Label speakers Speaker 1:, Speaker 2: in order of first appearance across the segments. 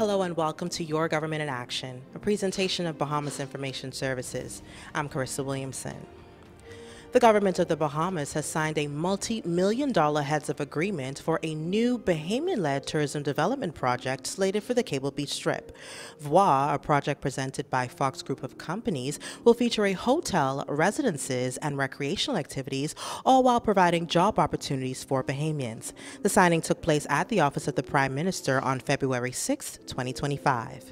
Speaker 1: Hello and welcome to Your Government in Action, a presentation of Bahamas Information Services. I'm Carissa Williamson. The government of the Bahamas has signed a multi-million-dollar heads of agreement for a new Bahamian-led tourism development project slated for the Cable Beach Strip. VOA, a project presented by Fox Group of Companies, will feature a hotel, residences, and recreational activities, all while providing job opportunities for Bahamians. The signing took place at the Office of the Prime Minister on February 6, 2025.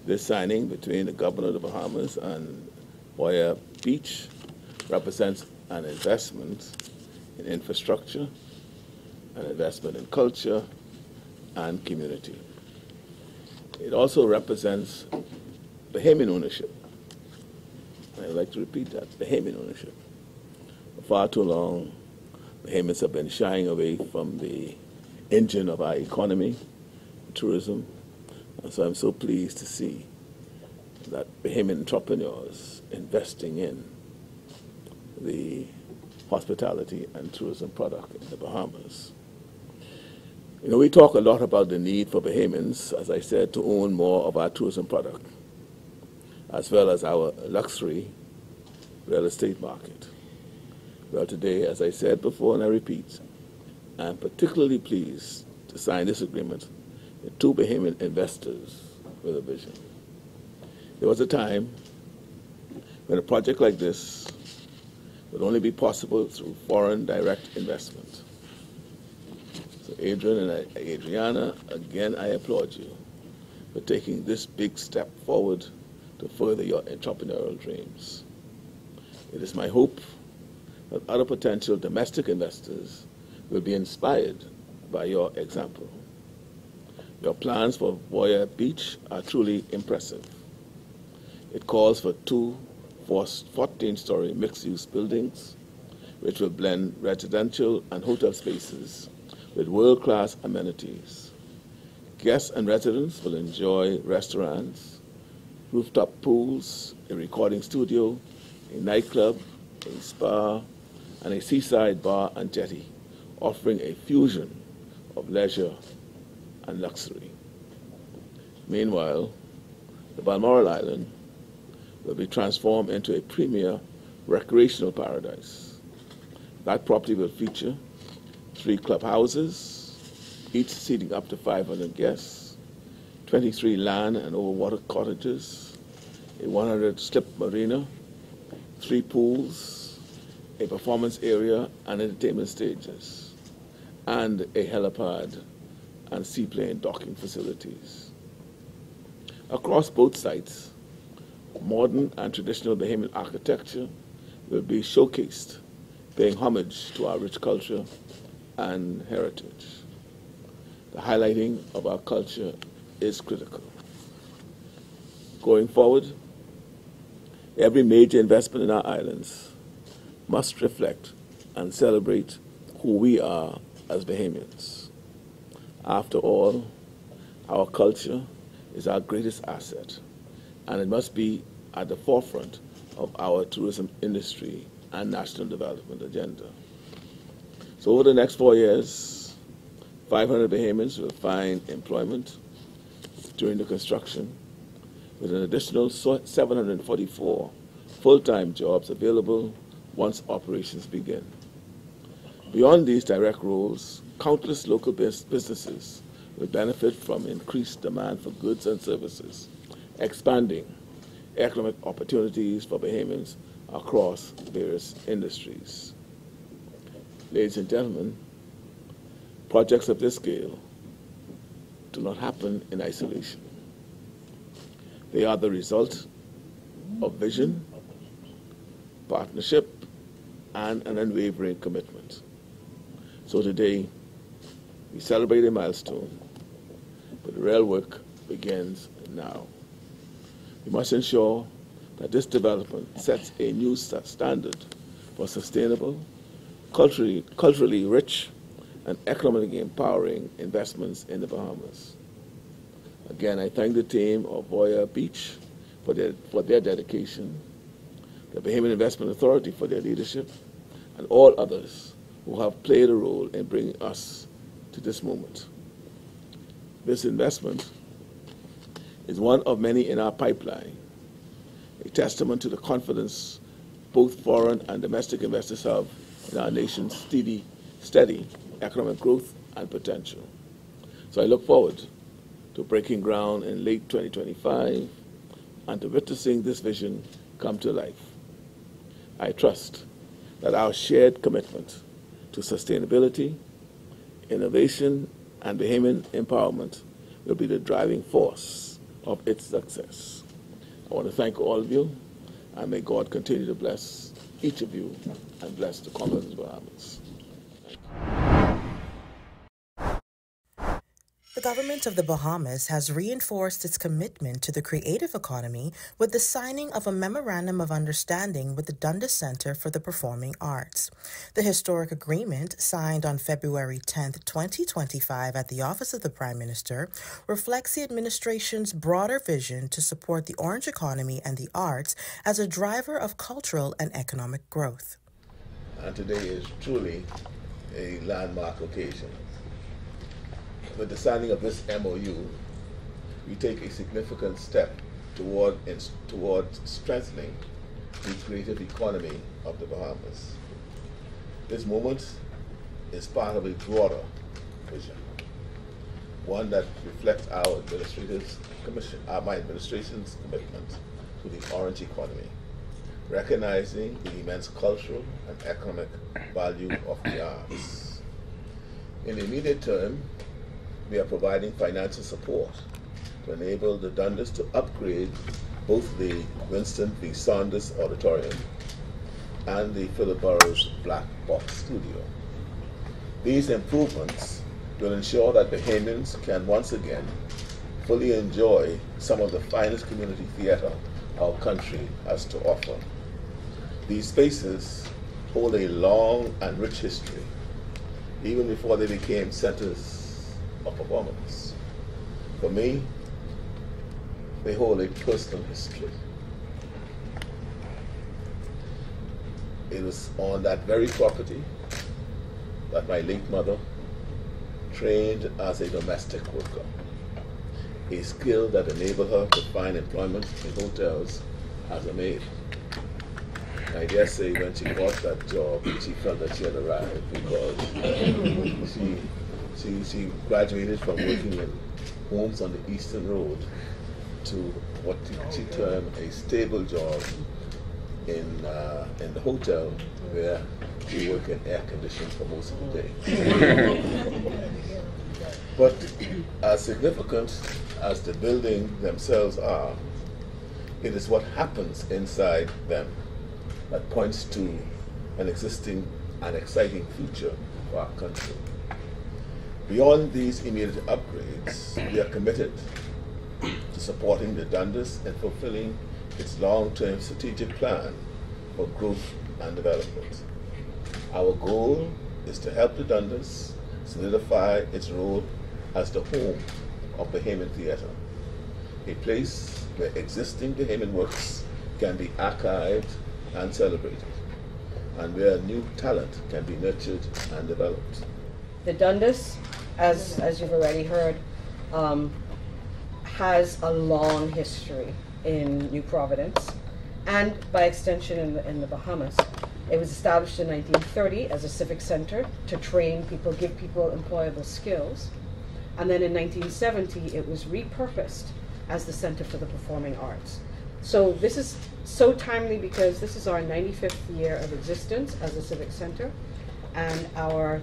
Speaker 2: This signing between the governor of the Bahamas and Ygia Beach represents an investment in infrastructure, an investment in culture and community. It also represents Bahamian ownership. And I'd like to repeat that, Bahamian ownership. For far too long, Bahamians have been shying away from the engine of our economy, tourism, and so I'm so pleased to see that Bahamian entrepreneurs investing in the hospitality and tourism product in the Bahamas. You know, we talk a lot about the need for Bahamians, as I said, to own more of our tourism product, as well as our luxury real estate market. Well, today, as I said before, and I repeat, I'm particularly pleased to sign this agreement with two Bahamian investors with a vision. There was a time when a project like this would only be possible through foreign direct investment. So Adrian and Adriana, again, I applaud you for taking this big step forward to further your entrepreneurial dreams. It is my hope that other potential domestic investors will be inspired by your example. Your plans for Ygia Beach are truly impressive. It calls for two 14-story mixed-use buildings, which will blend residential and hotel spaces with world-class amenities. Guests and residents will enjoy restaurants, rooftop pools, a recording studio, a nightclub, a spa, and a seaside bar and jetty, offering a fusion of leisure and luxury. Meanwhile, the Balmoral Island will be transformed into a premier recreational paradise. That property will feature 3 clubhouses, each seating up to 500 guests, 23 land and overwater cottages, a 100-slip marina, 3 pools, a performance area and entertainment stages, and a helipad and seaplane docking facilities. Across both sites, modern and traditional Bahamian architecture will be showcased, paying homage to our rich culture and heritage. The highlighting of our culture is critical. Going forward, every major investment in our islands must reflect and celebrate who we are as Bahamians. After all, our culture is our greatest asset, and it must be at the forefront of our tourism industry and national development agenda. So over the next 4 years, 500 Bahamians will find employment during the construction, with an additional 744 full-time jobs available once operations begin. Beyond these direct roles, countless local businesses will benefit from increased demand for goods and services, expanding economic opportunities for Bahamians across various industries. Ladies and gentlemen, projects of this scale do not happen in isolation. They are the result of vision, partnership, and an unwavering commitment. So today, we celebrate a milestone, but the real work begins now. We must ensure that this development sets a new standard for sustainable, culturally rich, and economically empowering investments in the Bahamas. Again, I thank the team of Ygia Beach for their dedication, the Bahamian Investment Authority for their leadership, and all others who have played a role in bringing us to this moment. This investment is one of many in our pipeline, a testament to the confidence both foreign and domestic investors have in our nation's steady economic growth and potential. So I look forward to breaking ground in late 2025 and to witnessing this vision come to life. I trust that our shared commitment to sustainability, innovation, and Bahamian empowerment will be the driving force of its success. I want to thank all of you, and may God continue to bless each of you and bless the Commonwealth of the Bahamas.
Speaker 1: The government of the Bahamas has reinforced its commitment to the creative economy with the signing of a Memorandum of Understanding with the Dundas Center for the Performing Arts. The historic agreement, signed on February 10, 2025 at the Office of the Prime Minister, reflects the administration's broader vision to support the orange economy and the arts as a driver of cultural and economic growth.
Speaker 2: And today is truly a landmark occasion. With the signing of this MOU, we take a significant step toward strengthening the creative economy of the Bahamas. This moment is part of a broader vision, one that reflects my administration's commitment to the orange economy, recognizing the immense cultural and economic value of the arts. In the immediate term, we are providing financial support to enable the Dundas to upgrade both the Winston V. Saunders Auditorium and the Philip Burrows Black Box Studio. These improvements will ensure that Bahamians can once again fully enjoy some of the finest community theater our country has to offer. These spaces hold a long and rich history, even before they became centers of performance. For me, they hold a personal history. It was on that very property that my late mother trained as a domestic worker, a skill that enabled her to find employment in hotels as a maid. I dare say when she got that job, she felt that she had arrived because she graduated from working in homes on the Eastern Road to what she termed a stable job in the hotel where she worked in air conditioning for most of the day. But as significant as the building themselves are, it is what happens inside them that points to an existing and exciting future for our country. Beyond these immediate upgrades, we are committed to supporting the Dundas and fulfilling its long-term strategic plan for growth and development. Our goal is to help the Dundas solidify its role as the home of Bahamian theater, a place where existing Bahamian works can be archived and celebrated, and where new talent can be nurtured and developed.
Speaker 3: The Dundas, as you've already heard, has a long history in New Providence and by extension in the Bahamas. It was established in 1930 as a civic center to train people, give people employable skills. And then in 1970, it was repurposed as the Center for the Performing Arts. So this is so timely because this is our 95th year of existence as a civic center, and our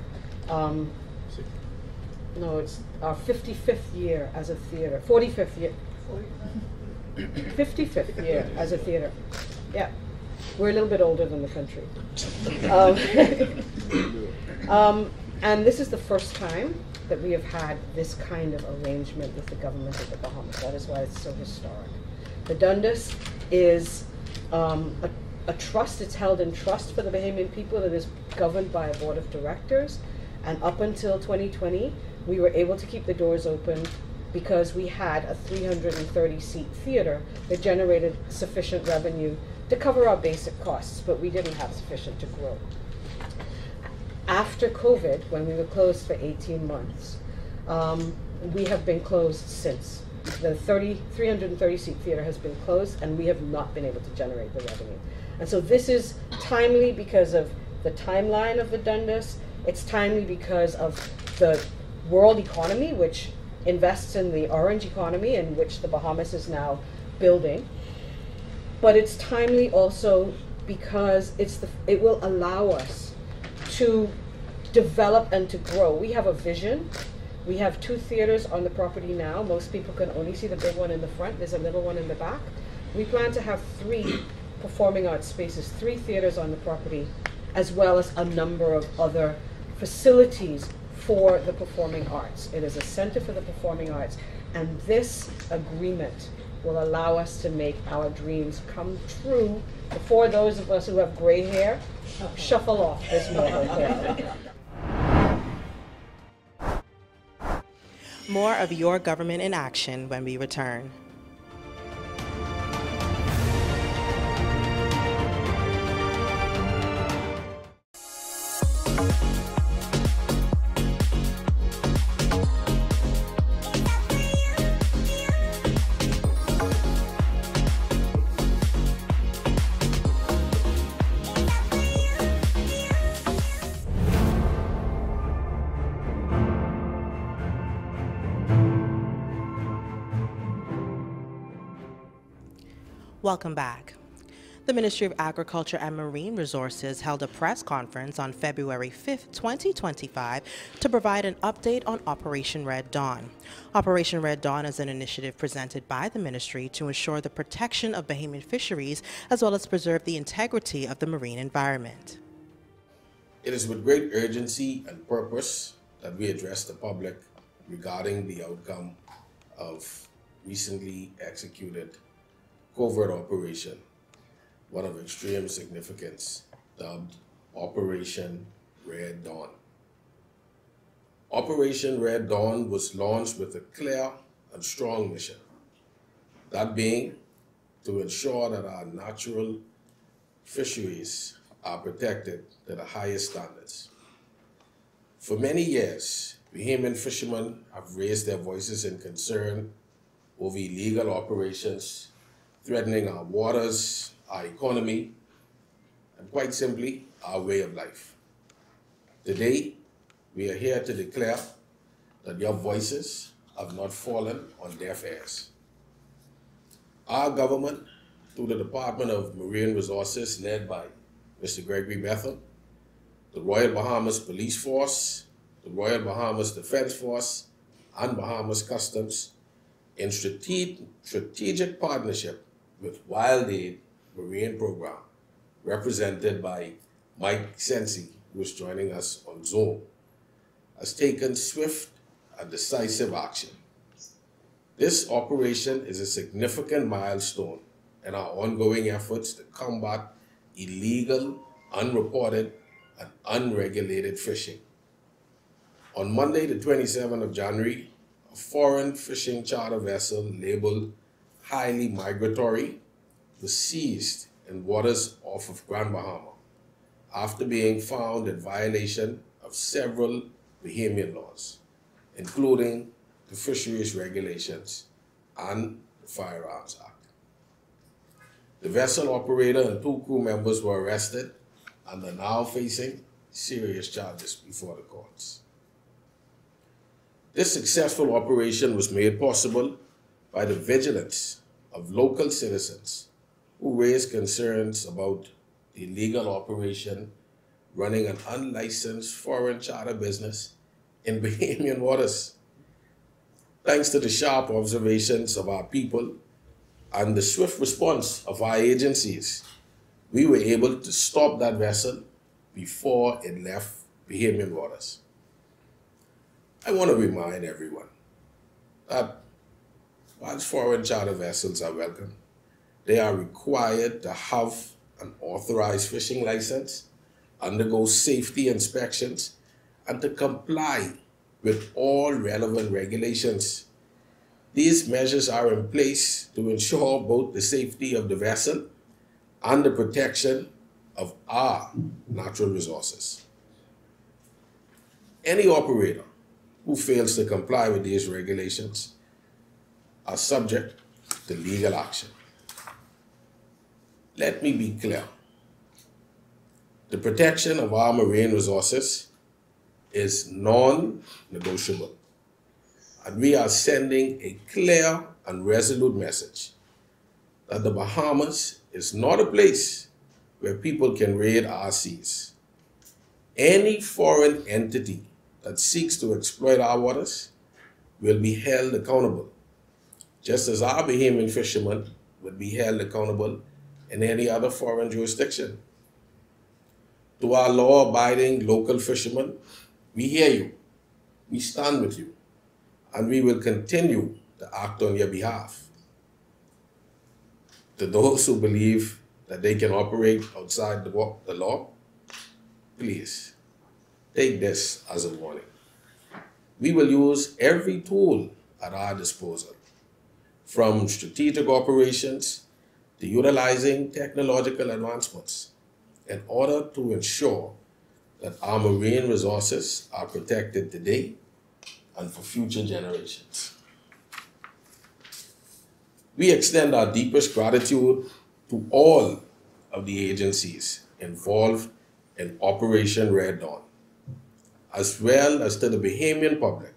Speaker 3: it's our 55th year as a theater, 45th year, 55th year as a theater. Yeah, we're a little bit older than the country. And this is the first time that we have had this kind of arrangement with the government of the Bahamas. That is why it's so historic. The Dundas is a trust. It's held in trust for the Bahamian people. It is governed by a board of directors. And up until 2020, we were able to keep the doors open because we had a 330-seat theater that generated sufficient revenue to cover our basic costs, but we didn't have sufficient to grow. After COVID, when we were closed for 18 months, we have been closed since. the 330-seat theater has been closed, and we have not been able to generate the revenue. And so this is timely because of the timeline of the Dundas. It's timely because of the world economy, which invests in the orange economy, in which the Bahamas is now building. But it's timely also because it will allow us to develop and to grow. We have a vision. We have 2 theaters on the property now. Most people can only see the big one in the front. There's a little one in the back. We plan to have 3 performing arts spaces, 3 theaters on the property, as well as a number of other facilities for the performing arts. It is a center for the performing arts, and this agreement will allow us to make our dreams come true before those of us who have gray hair shuffle off this moment.
Speaker 1: More of Your Government in Action when we return. Welcome back. The Ministry of Agriculture and Marine Resources held a press conference on February 5, 2025 to provide an update on Operation Red Dawn. Operation Red Dawn is an initiative presented by the ministry to ensure the protection of Bahamian fisheries as well as preserve the integrity of the marine environment.
Speaker 4: It is with great urgency and purpose that we address the public regarding the outcome of recently executed covert operation, one of extreme significance, dubbed Operation Red Dawn. Operation Red Dawn was launched with a clear and strong mission, that being to ensure that our natural fisheries are protected to the highest standards. For many years, Bahamian fishermen have raised their voices in concern over illegal operations threatening our waters, our economy, and quite simply, our way of life. Today, we are here to declare that your voices have not fallen on deaf ears. Our government, through the Department of Marine Resources, led by Mr. Gregory Bethel, the Royal Bahamas Police Force, the Royal Bahamas Defense Force, and Bahamas Customs, in strategic partnership with Wild Aid Marine Program, represented by Mike Sensi, who is joining us on Zoom, has taken swift and decisive action. This operation is a significant milestone in our ongoing efforts to combat illegal, unreported, and unregulated fishing. On Monday, the 27th of January, a foreign fishing charter vessel labeled highly migratory was seized in waters off of Grand Bahama after being found in violation of several Bahamian laws, including the fisheries regulations and the Firearms Act. The vessel operator and 2 crew members were arrested and are now facing serious charges before the courts. This successful operation was made possible by the vigilance of local citizens who raised concerns about the illegal operation running an unlicensed foreign charter business in Bahamian waters. Thanks to the sharp observations of our people and the swift response of our agencies, we were able to stop that vessel before it left Bahamian waters. I want to remind everyone that whilst foreign charter vessels are welcome, they are required to have an authorized fishing license, undergo safety inspections, and to comply with all relevant regulations. These measures are in place to ensure both the safety of the vessel and the protection of our natural resources. Any operator who fails to comply with these regulations are subject to legal action. Let me be clear. The protection of our marine resources is non-negotiable, and we are sending a clear and resolute message that the Bahamas is not a place where people can raid our seas. Any foreign entity that seeks to exploit our waters will be held accountable, just as our Bahamian fishermen would be held accountable in any other foreign jurisdiction. To our law-abiding local fishermen, we hear you, we stand with you, and we will continue to act on your behalf. To those who believe that they can operate outside the law, please take this as a warning. We will use every tool at our disposal, from strategic operations to utilizing technological advancements, in order to ensure that our marine resources are protected today and for future generations. We extend our deepest gratitude to all of the agencies involved in Operation Red Dawn, as well as to the Bahamian public,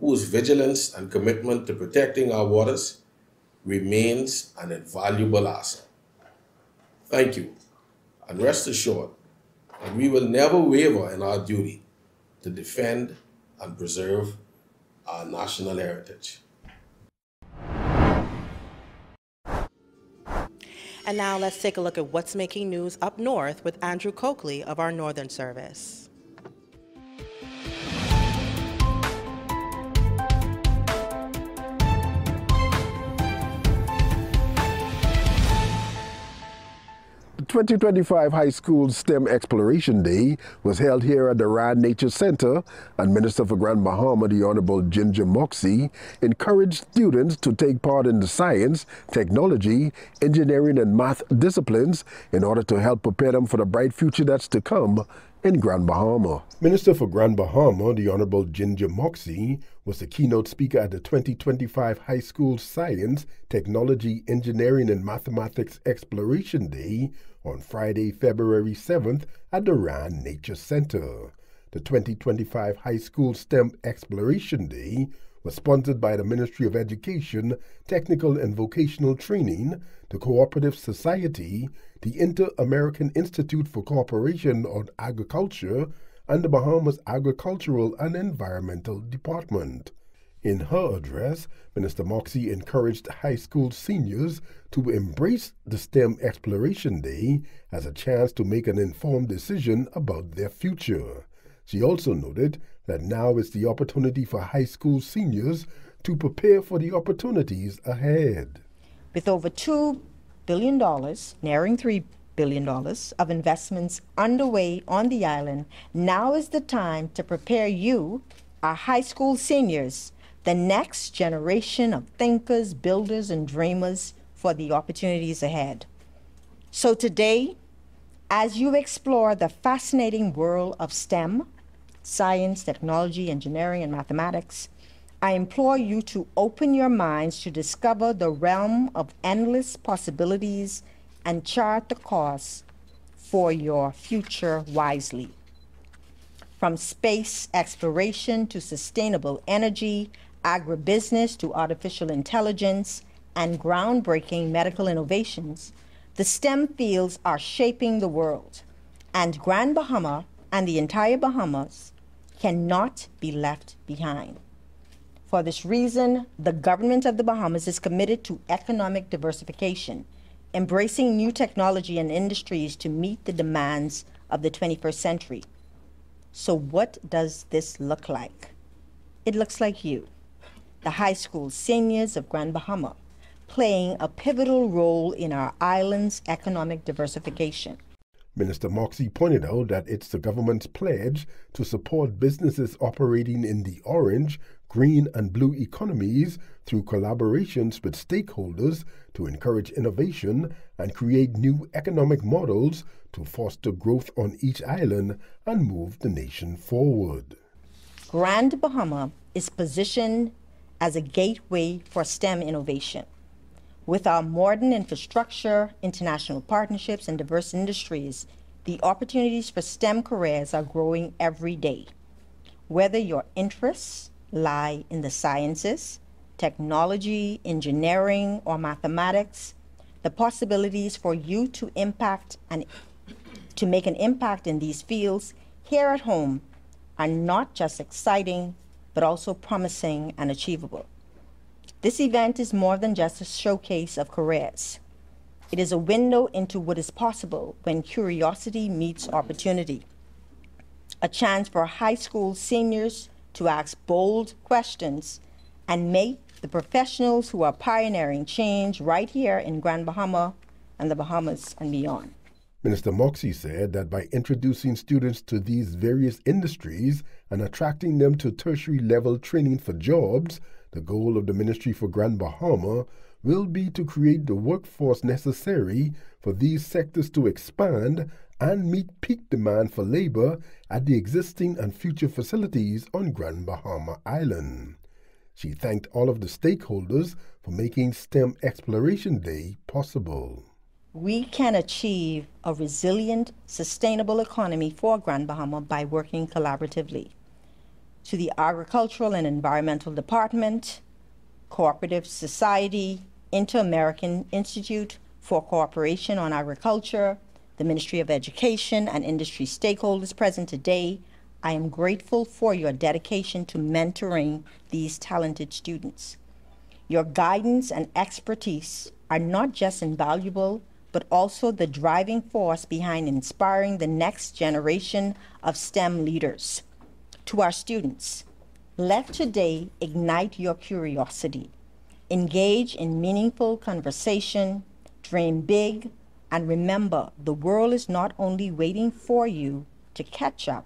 Speaker 4: whose vigilance and commitment to protecting our waters remains an invaluable asset. Thank you, and rest assured that we will never waver in our duty to defend and preserve our national heritage.
Speaker 1: And now let's take a look at what's making news up north with Andrew Coakley of our Northern Service.
Speaker 5: The 2025 High School STEM Exploration Day was held here at the Rand Nature Center, and Minister for Grand Bahama, the Honorable Ygia Moxie, encouraged students to take part in the science, technology, engineering, and math disciplines in order to help prepare them for the bright future that's to come in Grand Bahama. Minister for Grand Bahama, the Honorable Ygia Moxie, was the keynote speaker at the 2025 High School Science, Technology, Engineering, and Mathematics Exploration Day on Friday, February 7th at the Rand Nature Center. The 2025 High School STEM Exploration Day was sponsored by the Ministry of Education, Technical and Vocational Training, the Cooperative Society, the Inter-American Institute for Cooperation on Agriculture, and the Bahamas Agricultural and Environmental Department. In her address, Minister Moxie encouraged high school seniors to embrace the STEM Exploration Day as a chance to make an informed decision about their future. She also noted that now is the opportunity for high school seniors to prepare for the opportunities ahead.
Speaker 6: With over $2 billion, nearing $3 billion of investments underway on the island, now is the time to prepare you, our high school seniors, the next generation of thinkers, builders, and dreamers for the opportunities ahead. So today, as you explore the fascinating world of STEM, science, technology, engineering, and mathematics, I implore you to open your minds to discover the realm of endless possibilities and chart the course for your future wisely. From space exploration to sustainable energy, agribusiness to artificial intelligence, and groundbreaking medical innovations, the STEM fields are shaping the world, and Grand Bahama and the entire Bahamas cannot be left behind. For this reason, the government of the Bahamas is committed to economic diversification, embracing new technology and industries to meet the demands of the 21st century. So what does this look like? It looks like you, the high school seniors of Grand Bahama, playing a pivotal role in our island's economic diversification.
Speaker 5: Minister Moxie pointed out that it's the government's pledge to support businesses operating in the orange, green, and blue economies through collaborations with stakeholders to encourage innovation and create new economic models to foster growth on each island and move the nation forward.
Speaker 6: Grand Bahama is positioned as a gateway for STEM innovation. With our modern infrastructure, international partnerships, and diverse industries, the opportunities for STEM careers are growing every day. Whether your interests lie in the sciences, technology, engineering, or mathematics, the possibilities for you to make an impact in these fields here at home are not just exciting, but also promising and achievable. This event is more than just a showcase of careers. It is a window into what is possible when curiosity meets opportunity. A chance for high school seniors to ask bold questions and meet the professionals who are pioneering change right here in Grand Bahama and the Bahamas and beyond.
Speaker 5: Minister Moxie said that by introducing students to these various industries and attracting them to tertiary level training for jobs, the goal of the Ministry for Grand Bahama will be to create the workforce necessary for these sectors to expand and meet peak demand for labor at the existing and future facilities on Grand Bahama Island. She thanked all of the stakeholders for making STEM Exploration Day possible.
Speaker 6: We can achieve a resilient, sustainable economy for Grand Bahama by working collaboratively. To the Agricultural and Environmental Department, Cooperative Society, Inter-American Institute for Cooperation on Agriculture, the Ministry of Education, and industry stakeholders present today, I am grateful for your dedication to mentoring these talented students. Your guidance and expertise are not just invaluable, but also the driving force behind inspiring the next generation of STEM leaders. To our students, let today ignite your curiosity. Engage in meaningful conversation, dream big, and remember the world is not only waiting for you to catch up,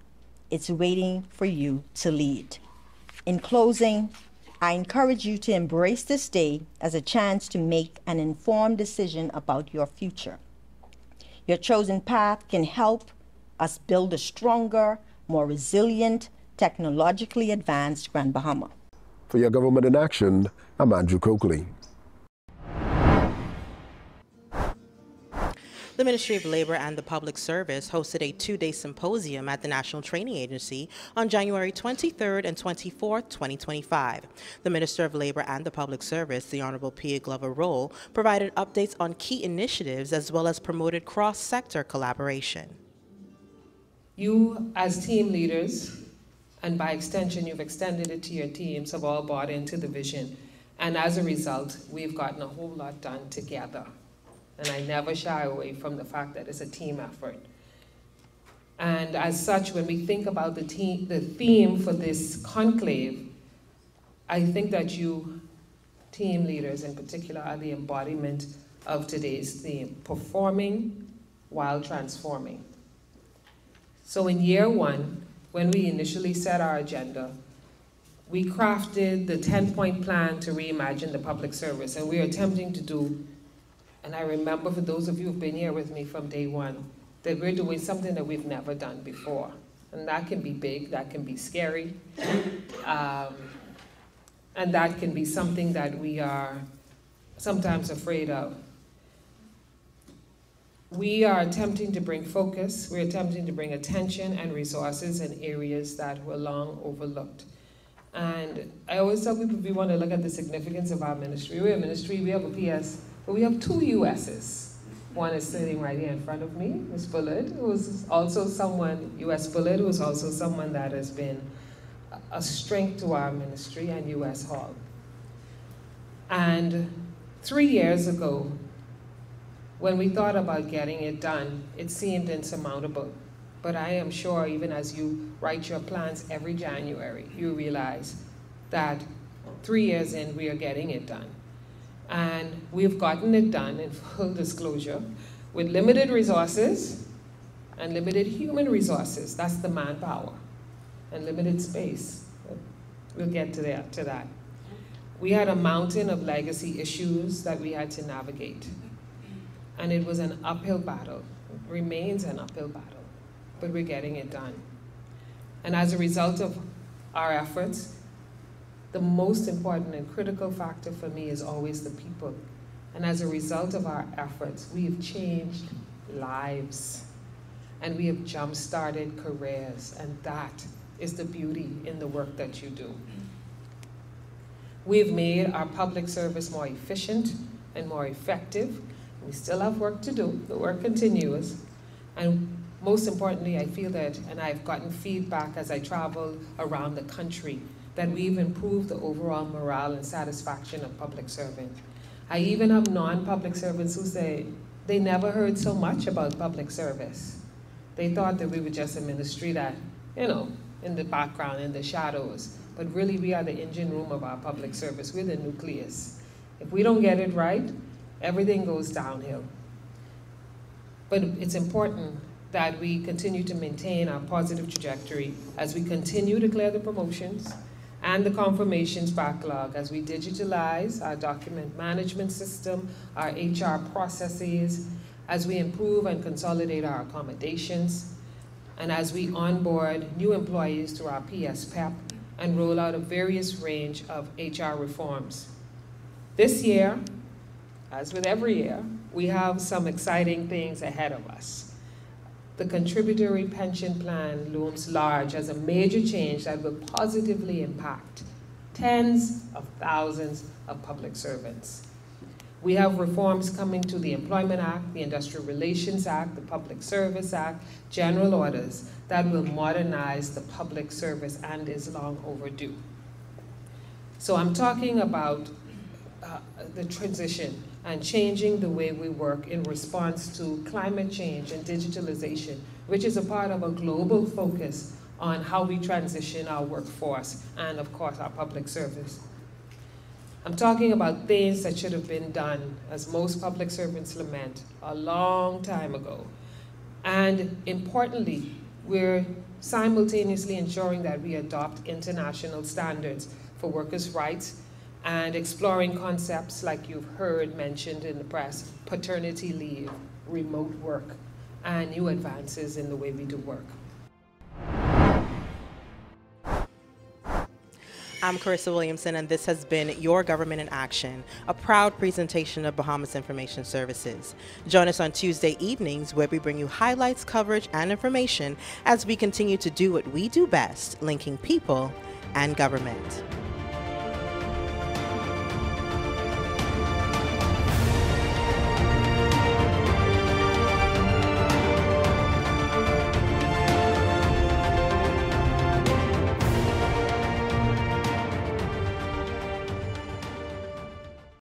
Speaker 6: it's waiting for you to lead. In closing, I encourage you to embrace this day as a chance to make an informed decision about your future. Your chosen path can help us build a stronger, more resilient, technologically advanced Grand Bahama.
Speaker 5: For Your Government in Action, I'm Andrew Coakley.
Speaker 1: The Ministry of Labor and the Public Service hosted a two-day symposium at the National Training Agency on January 23rd and 24th, 2025. The Minister of Labor and the Public Service, the Honorable Pia Glover-Roll, provided updates on key initiatives as well as promoted cross-sector collaboration.
Speaker 7: You, as team leaders, and by extension, you've extended it to your teams, have all bought into the vision. And as a result, we've gotten a whole lot done together. And I never shy away from the fact that it's a team effort. And as such, when we think about the theme for this conclave, I think that you, team leaders in particular, are the embodiment of today's theme, performing while transforming. So in year one, when we initially set our agenda, we crafted the 10-point plan to reimagine the public service, and we're attempting to do. And I remember, for those of you who've been here with me from day one, that we're doing something that we've never done before. And that can be big, that can be scary, and that can be something that we are sometimes afraid of. We are attempting to bring focus, we're attempting to bring attention and resources in areas that were long overlooked. And I always tell people, if we want to look at the significance of our ministry, we're a ministry, we have a PS, but we have two USs. One is sitting right here in front of me, Ms. Bullard, who is also someone, US Bullard, who is also someone that has been a strength to our ministry, and US Hall. And 3 years ago, when we thought about getting it done, it seemed insurmountable. But I am sure, even as you write your plans every January, you realize that 3 years in, we are getting it done. And we've gotten it done, in full disclosure, with limited resources and limited human resources. That's the manpower, and limited space. We'll get to that. We had a mountain of legacy issues that we had to navigate. And it was an uphill battle. It remains an uphill battle, but we're getting it done. And as a result of our efforts, the most important and critical factor for me is always the people. And as a result of our efforts, we have changed lives and we have jump-started careers, and that is the beauty in the work that you do. We've made our public service more efficient and more effective. We still have work to do. The work continues. And most importantly, I feel that, and I've gotten feedback as I travel around the country, that we've improved the overall morale and satisfaction of public servants. I even have non-public servants who say they never heard so much about public service. They thought that we were just a ministry that, you know, in the background, in the shadows. But really, we are the engine room of our public service. We're the nucleus. If we don't get it right, everything goes downhill. But it's important that we continue to maintain our positive trajectory as we continue to clear the promotions and the confirmations backlog, as we digitalize our document management system, our HR processes, as we improve and consolidate our accommodations, and as we onboard new employees through our PSPEP and roll out a various range of HR reforms. This year, as with every year, we have some exciting things ahead of us. The contributory pension plan looms large as a major change that will positively impact tens of thousands of public servants. We have reforms coming to the Employment Act, the Industrial Relations Act, the Public Service Act, general orders that will modernize the public service and is long overdue. So I'm talking about the transition and changing the way we work in response to climate change and digitalization, which is a part of a global focus on how we transition our workforce and, of course, our public service. I'm talking about things that should have been done, as most public servants lament, a long time ago. And importantly, we're simultaneously ensuring that we adopt international standards for workers' rights and exploring concepts like you've heard mentioned in the press, paternity leave, remote work, and new advances in the way we do work.
Speaker 1: I'm Carissa Williamson, and this has been Your Government in Action, a proud presentation of Bahamas Information Services. Join us on Tuesday evenings, where we bring you highlights, coverage, and information as we continue to do what we do best, linking people and government.